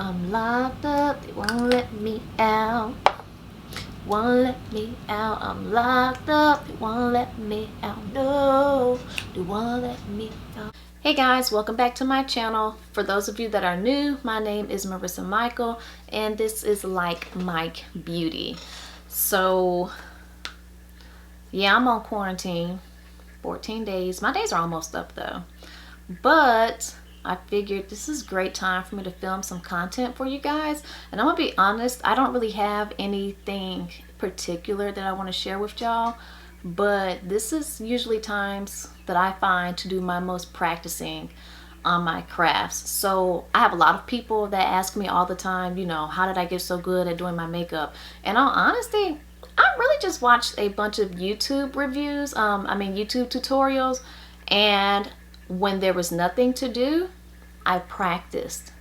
I'm locked up, they won't let me out. Won't let me out, I'm locked up, they won't let me out. No, they won't let me out. Hey guys, welcome back to my channel. For those of you that are new, my name is Marissa Michael, and this is Like Mike Beauty. So, yeah, I'm on quarantine, 14 days. My days are almost up though. But I figured this is a great time for me to film some content for you guys. And I'm gonna be honest, I don't really have anything particular that I want to share with y'all, but this is usually times that I find to do my most practicing on my crafts. So I have a lot of people that ask me all the time, you know, how did I get so good at doing my makeup? And all honesty, I really just watched a bunch of YouTube reviews, YouTube tutorials, and when there was nothing to do, I practiced.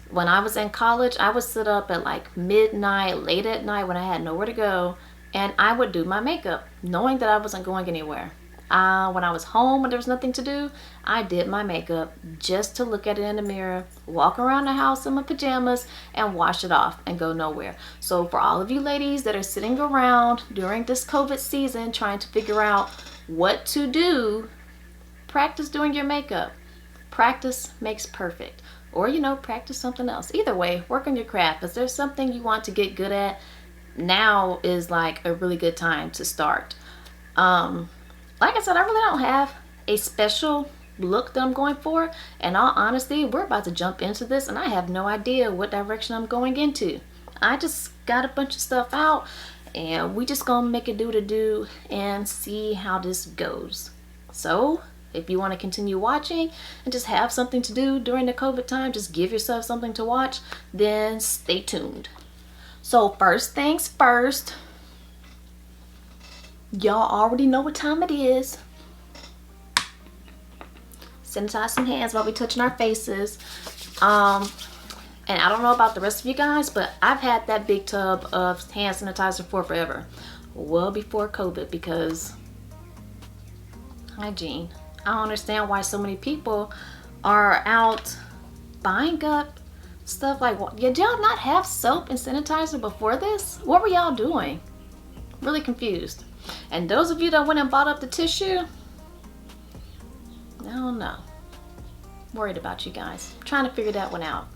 When I was in college, I would sit up at like midnight, late at night when I had nowhere to go, and I would do my makeup, knowing that I wasn't going anywhere. When I was home, when there was nothing to do, I did my makeup just to look at it in the mirror, walk around the house in my pajamas, and wash it off and go nowhere. So for all of you ladies that are sitting around during this COVID season trying to figure out what to do, practice doing your makeup. Practice makes perfect. Or, you know, practice something else. Either way, work on your craft. If there's something you want to get good at, now is like a really good time to start. Like I said, I really don't have a special look that I'm going for. In all honesty, we're about to jump into this and I have no idea what direction I'm going into. I just got a bunch of stuff out and we just gonna make it do to do and see how this goes. So if you want to continue watching and just have something to do during the COVID time, just give yourself something to watch, then stay tuned. So first things first, y'all already know what time it is. Sanitize some hands while we touching our faces. And I don't know about the rest of you guys, but I've had that big tub of hand sanitizer for forever. Well before COVID, because hygiene. I don't understand why so many people are out buying up stuff like, did y'all not have soap and sanitizer before this? What were y'all doing? Really confused. And those of you that went and bought up the tissue, I don't know. Worried about you guys. Trying to figure that one out.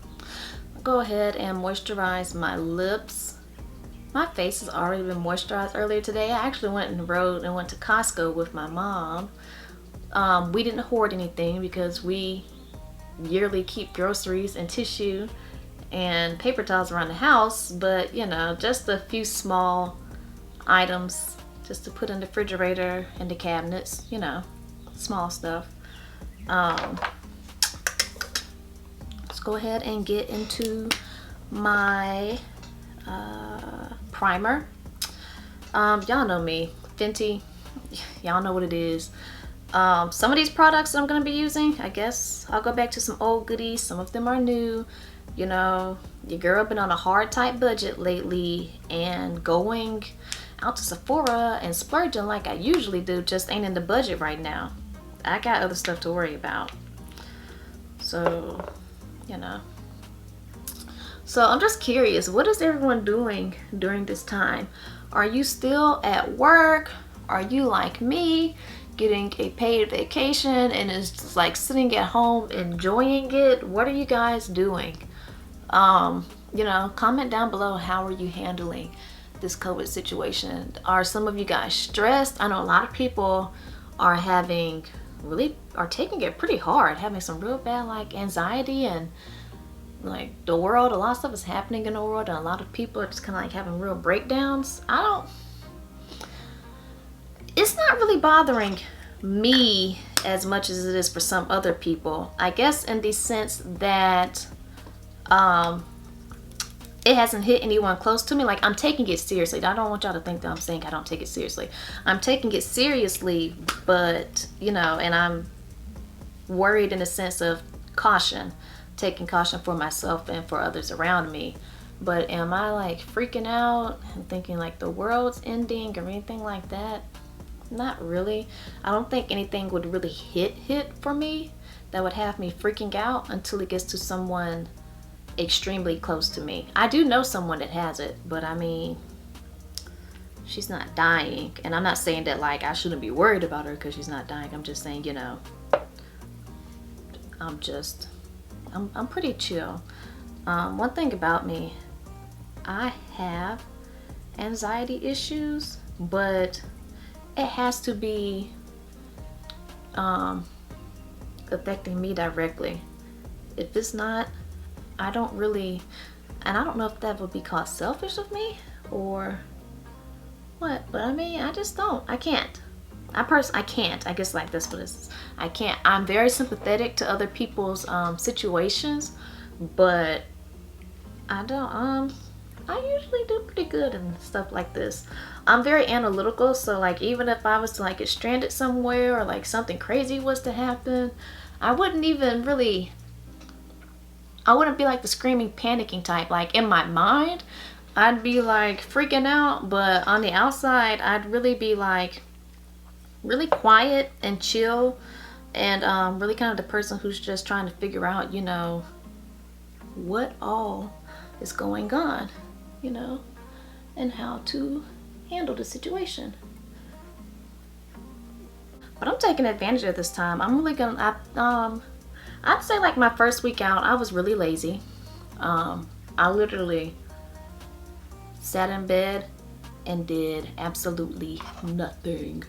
I'll go ahead and moisturize my lips. My face has already been moisturized earlier today. I actually went on the road and went to Costco with my mom. We didn't hoard anything because we yearly keep groceries and tissue and paper towels around the house, but you know, just a few small items just to put in the refrigerator and the cabinets, you know, small stuff. Let's go ahead and get into my primer. Y'all know me, Fenty, y'all know what it is. Some of these products that I'm going to be using, I guess I'll go back to some old goodies. Some of them are new. You know, your girl been on a hard tight budget lately, and going out to Sephora and splurging like I usually do just ain't in the budget right now. I got other stuff to worry about. So, you know. So I'm just curious, what is everyone doing during this time? Are you still at work? Are you like me, getting a paid vacation and is just like sitting at home enjoying it? What are you guys doing? You know, comment down below, how are you handling this COVID situation? Are some of you guys stressed? I know a lot of people are taking it pretty hard, having some real bad like anxiety, and like the world, a lot of stuff is happening in the world and a lot of people are just kind of like having real breakdowns. It's not really bothering me as much as it is for some other people. I guess in the sense that it hasn't hit anyone close to me. Like, I'm taking it seriously. I don't want y'all to think that I'm saying I don't take it seriously. I'm taking it seriously, but, you know, and I'm worried in the sense of caution. Taking caution for myself and for others around me. But am I like freaking out and thinking like the world's ending or anything like that? Not really. I don't think anything would really hit for me that would have me freaking out until it gets to someone extremely close to me. I do know someone that has it, but I mean, she's not dying. And I'm not saying that like I shouldn't be worried about her because she's not dying. I'm just saying, you know, I'm pretty chill. One thing about me, I have anxiety issues, but it has to be affecting me directly. If it's not, I don't really, and I don't know if that would be called selfish of me or what, but I mean, I just don't. I can't. I can't. I guess like this, but I can't. I'm very sympathetic to other people's situations, but I don't. I usually do pretty good and stuff like this. I'm very analytical, so like even if I was to like get stranded somewhere or like something crazy was to happen, I wouldn't even really, I wouldn't be like the screaming, panicking type. Like in my mind, I'd be like freaking out, but on the outside, I'd really be like really quiet and chill, and really kind of the person who's just trying to figure out, you know, what all is going on, you know, and how to handle the situation. But I'm taking advantage of this time. I'm really gonna, I'd say like my first week out, I was really lazy. I literally sat in bed and did absolutely nothing.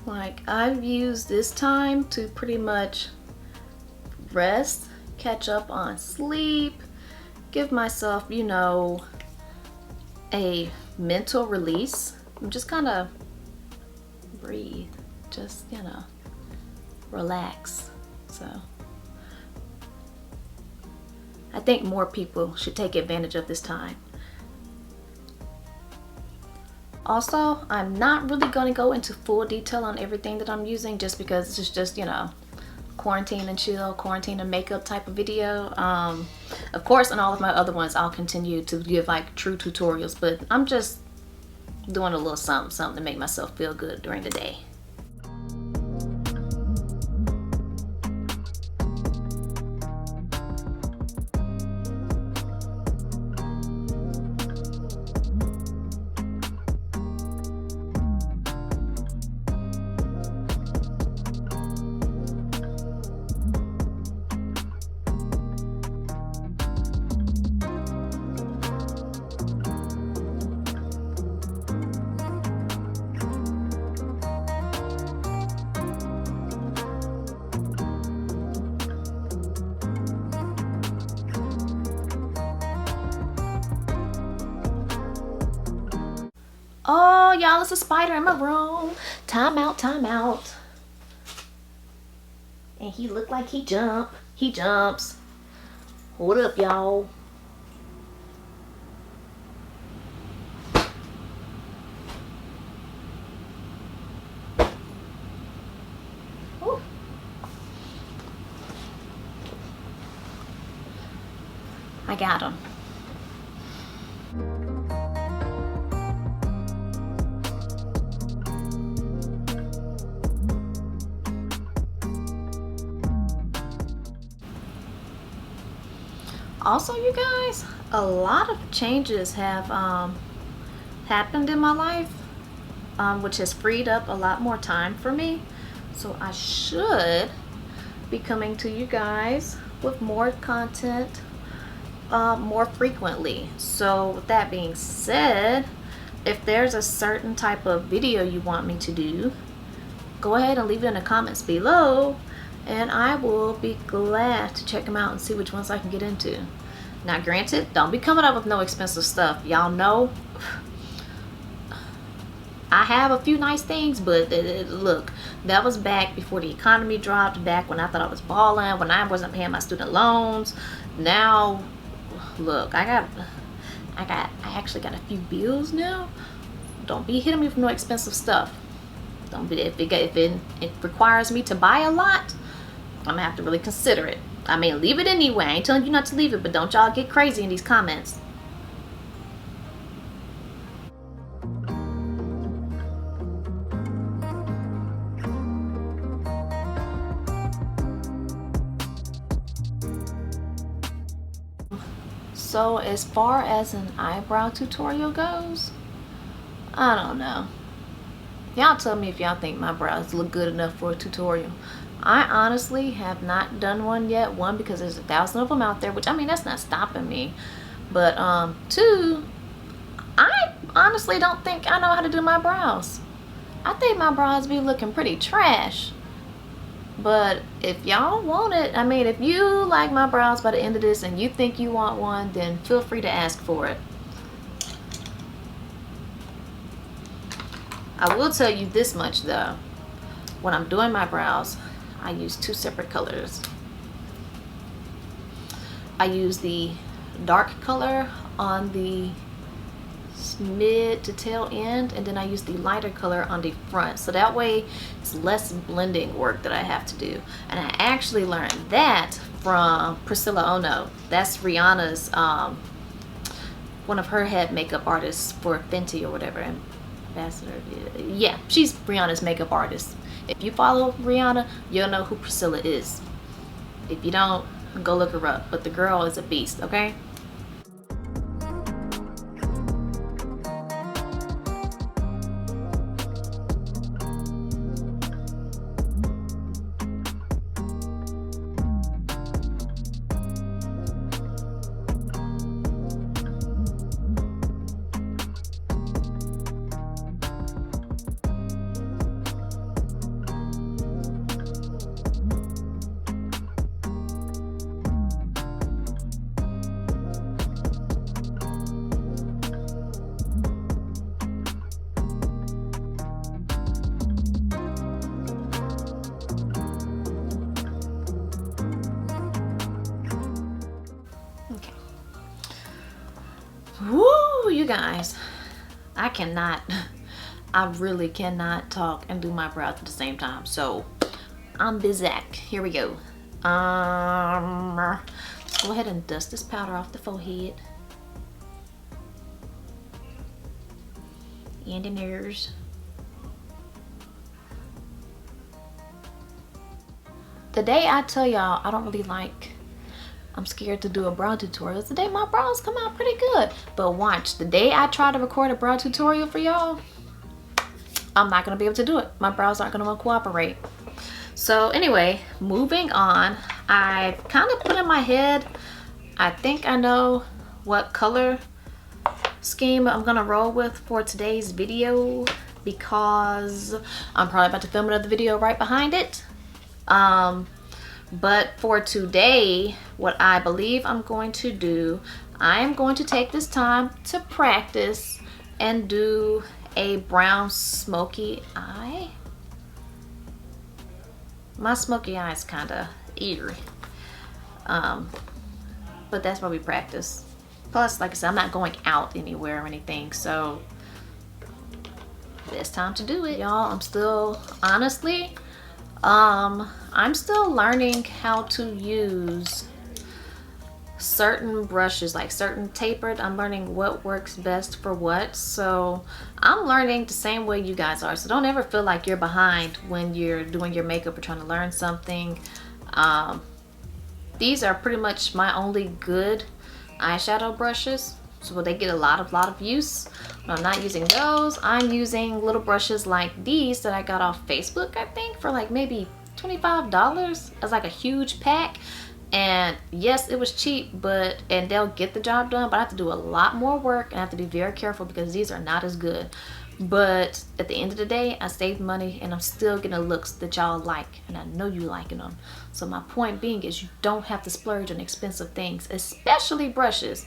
Like I've used this time to pretty much rest, catch up on sleep, give myself, you know, a mental release. Just kind of breathe, just, you know, relax. So I think more people should take advantage of this time. Also, I'm not really going to go into full detail on everything that I'm using just because it's just, you know, quarantine and chill, quarantine and makeup type of video. Of course, on all of my other ones, I'll continue to give like true tutorials, but I'm just doing a little something to make myself feel good during the day. Oh, y'all, it's a spider in my room. Time out, time out. And he looked like he jumps. Hold up, y'all. Ooh. I got him. Also, you guys, a lot of changes have happened in my life, which has freed up a lot more time for me. So I should be coming to you guys with more content more frequently. So with that being said, if there's a certain type of video you want me to do, go ahead and leave it in the comments below, and I will be glad to check them out and see which ones I can get into. Now granted, don't be coming up with no expensive stuff. Y'all know I have a few nice things, but look, that was back before the economy dropped, back when I thought I was balling, when I wasn't paying my student loans. Now look, I actually got a few bills now. Don't be hitting me with no expensive stuff. Don't be, if it requires me to buy a lot, I'm gonna have to really consider it. I mean, leave it anyway. I ain't telling you not to leave it, but don't y'all get crazy in these comments. So as far as an eyebrow tutorial goes, I don't know. Y'all tell me if y'all think my brows look good enough for a tutorial. I honestly have not done one yet. One, because there's 1,000 of them out there, which, I mean, that's not stopping me. But two, I honestly don't think I know how to do my brows. I think my brows be looking pretty trash. But if y'all want it, I mean, if you like my brows by the end of this and you think you want one, then feel free to ask for it. I will tell you this much though. When I'm doing my brows, I use two separate colors. I use the dark color on the mid to tail end, and then I use the lighter color on the front, so that way it's less blending work that I have to do. And I actually learned that from Priscilla Ono. That's Rihanna's one of her head makeup artists for Fenty or whatever. Ambassador, yeah, she's Rihanna's makeup artist. If you follow Rihanna, you'll know who Priscilla is. If you don't, go look her up. But the girl is a beast, okay? Woo, you guys, I really cannot talk and do my brows at the same time. So I'm busy. Here we go. Let's go ahead and dust this powder off the forehead and the ears. The day I tell y'all I don't really like, I'm scared to do a brow tutorial, it's the day my brows come out pretty good. But watch, the day I try to record a brow tutorial for y'all, I'm not gonna be able to do it. My brows aren't gonna cooperate. So anyway, moving on, I've kind of put in my head, I think I know what color scheme I'm gonna roll with for today's video, because I'm probably about to film another video right behind it. But for today, what I believe I'm going to do, I'm going to take this time to practice and do a brown smoky eye. My smoky eye is kind of eerie, but that's why we practice. Plus, like I said, I'm not going out anywhere or anything, so it's time to do it, y'all. I'm still, honestly, I'm still learning how to use certain brushes, like certain tapered. I'm learning what works best for what. So I'm learning the same way you guys are. So don't ever feel like you're behind when you're doing your makeup or trying to learn something. These are pretty much my only good eyeshadow brushes. So they get a lot of use. When I'm not using those, I'm using little brushes like these that I got off Facebook, I think, for like maybe $25 as like a huge pack. And yes, it was cheap, and they'll get the job done, but I have to do a lot more work and I have to be very careful because these are not as good. But at the end of the day, I saved money and I'm still getting the looks that y'all like, and I know you liking them. So my point being is you don't have to splurge on expensive things, especially brushes,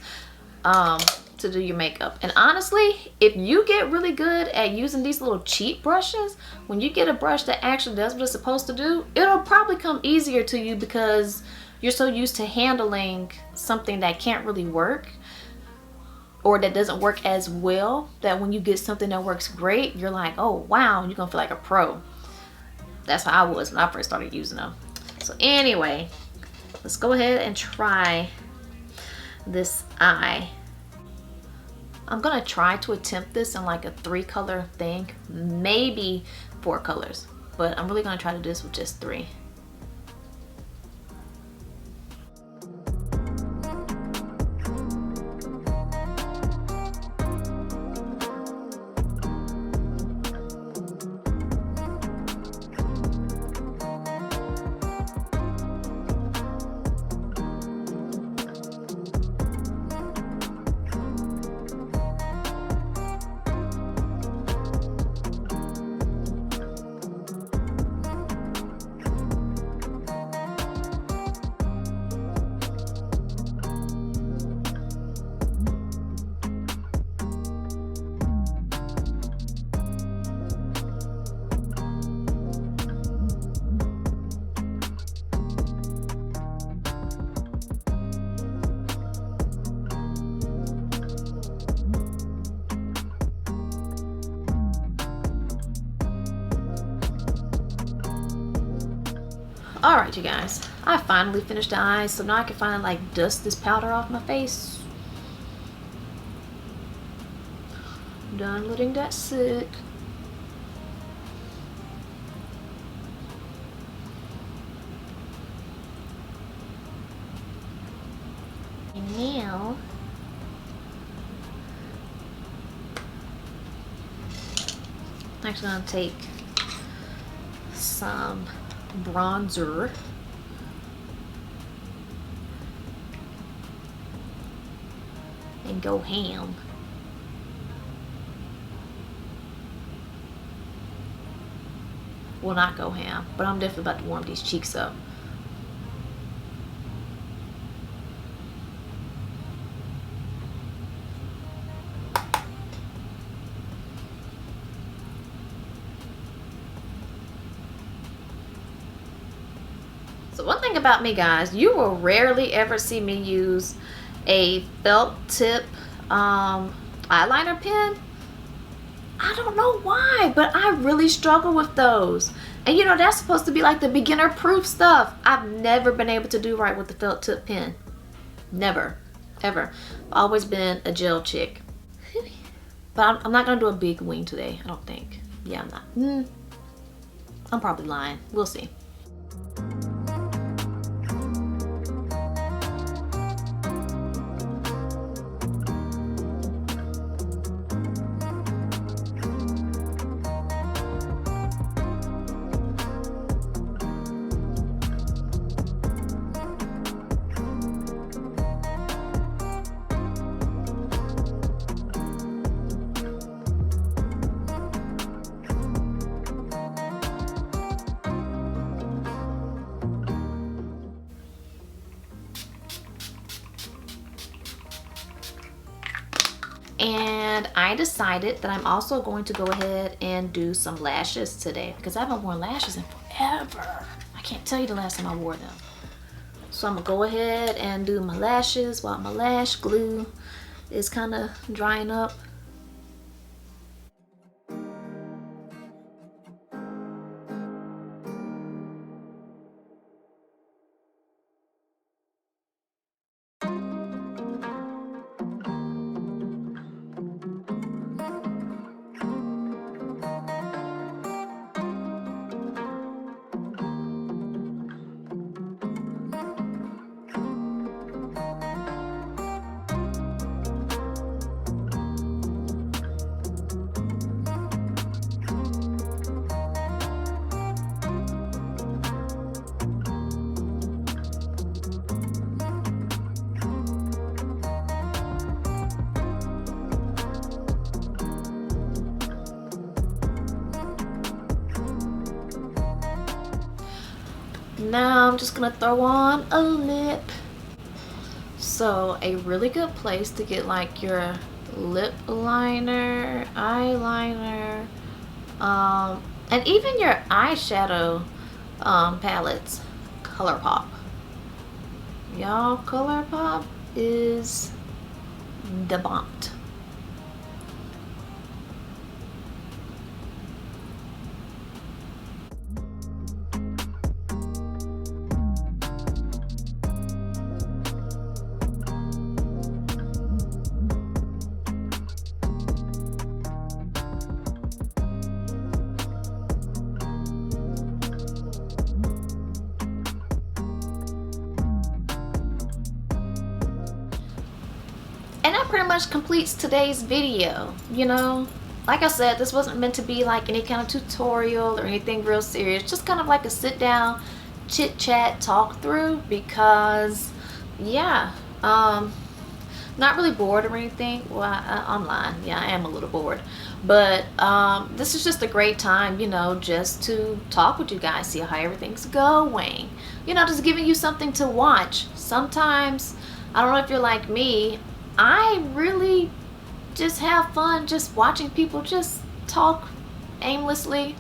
to do your makeup. And honestly, if you get really good at using these little cheap brushes, when you get a brush that actually does what it's supposed to do, it'll probably come easier to you because you're so used to handling something that can't really work or that doesn't work as well, that when you get something that works great, you're like, oh wow, you're gonna feel like a pro. That's how I was when I first started using them. So anyway, let's go ahead and try this eye. I'm gonna try to attempt this in like a 3-color thing, maybe 4 colors, but I'm really gonna try to do this with just 3. Alright, you guys, I finally finished the eyes, so now I can finally like dust this powder off my face. Done letting that sit. And now I'm actually gonna take some bronzer and go ham. Well, not go ham, but I'm definitely about to warm these cheeks up. So one thing about me, guys, you will rarely ever see me use a felt tip eyeliner pen. I don't know why, but I really struggle with those. And you know, that's supposed to be like the beginner proof stuff. I've never been able to do right with the felt tip pen. Never, ever. I've always been a gel chick. But I'm not gonna do a big wing today, I don't think. Yeah, I'm not. I'm probably lying. We'll see. And I decided that I'm also going to go ahead and do some lashes today because I haven't worn lashes in forever. I can't tell you the last time I wore them. So I'm gonna go ahead and do my lashes while my lash glue is kind of drying up. Now I'm just gonna throw on a lip. So a really good place to get like your lip liner, eyeliner, and even your eyeshadow palettes, ColourPop. Y'all, ColourPop is the bomb. And that pretty much completes today's video. You know, like I said, this wasn't meant to be like any kind of tutorial or anything real serious, just kind of like a sit down chit chat talk through, because yeah, not really bored or anything. Well, I'm lying. Yeah, I am a little bored, but this is just a great time, you know, just to talk with you guys, see how everything's going, you know, just giving you something to watch. Sometimes, I don't know if you're like me, I really just have fun just watching people just talk aimlessly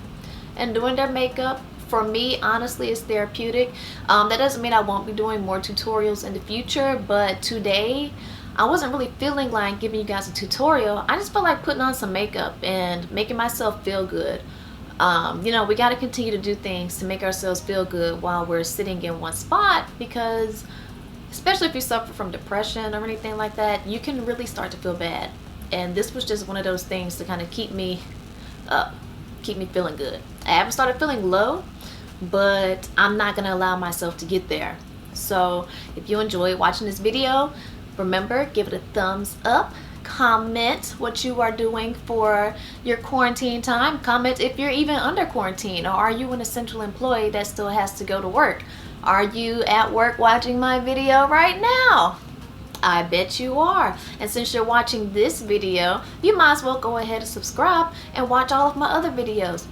and doing their makeup. For me, honestly, it's therapeutic. That doesn't mean I won't be doing more tutorials in the future, but today I wasn't really feeling like giving you guys a tutorial. I just felt like putting on some makeup and making myself feel good. You know, we got to continue to do things to make ourselves feel good while we're sitting in one spot, because especially if you suffer from depression or anything like that, you can really start to feel bad. And this was just one of those things to kind of keep me up, keep me feeling good. I haven't started feeling low, but I'm not gonna allow myself to get there. So if you enjoyed watching this video, remember, give it a thumbs up. Comment what you are doing for your quarantine time. Comment if you're even under quarantine, or are you an essential employee that still has to go to work? Are you at work watching my video right now? I bet you are. And since you're watching this video, you might as well go ahead and subscribe and watch all of my other videos.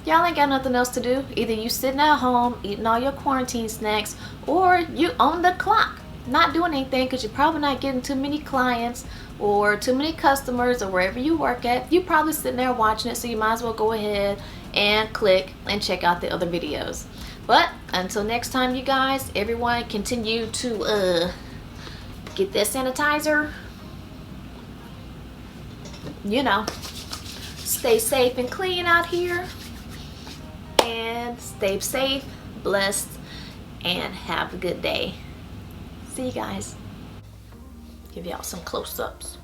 Y'all ain't got nothing else to do. Either you sitting at home eating all your quarantine snacks, or you on the clock not doing anything because you're probably not getting too many clients or too many customers, or wherever you work at, you probably sitting there watching it, so you might as well go ahead and click and check out the other videos. But until next time, you guys, everyone continue to get that sanitizer, you know, stay safe and clean out here, and stay safe, blessed, and have a good day. See you guys. Give y'all some close-ups.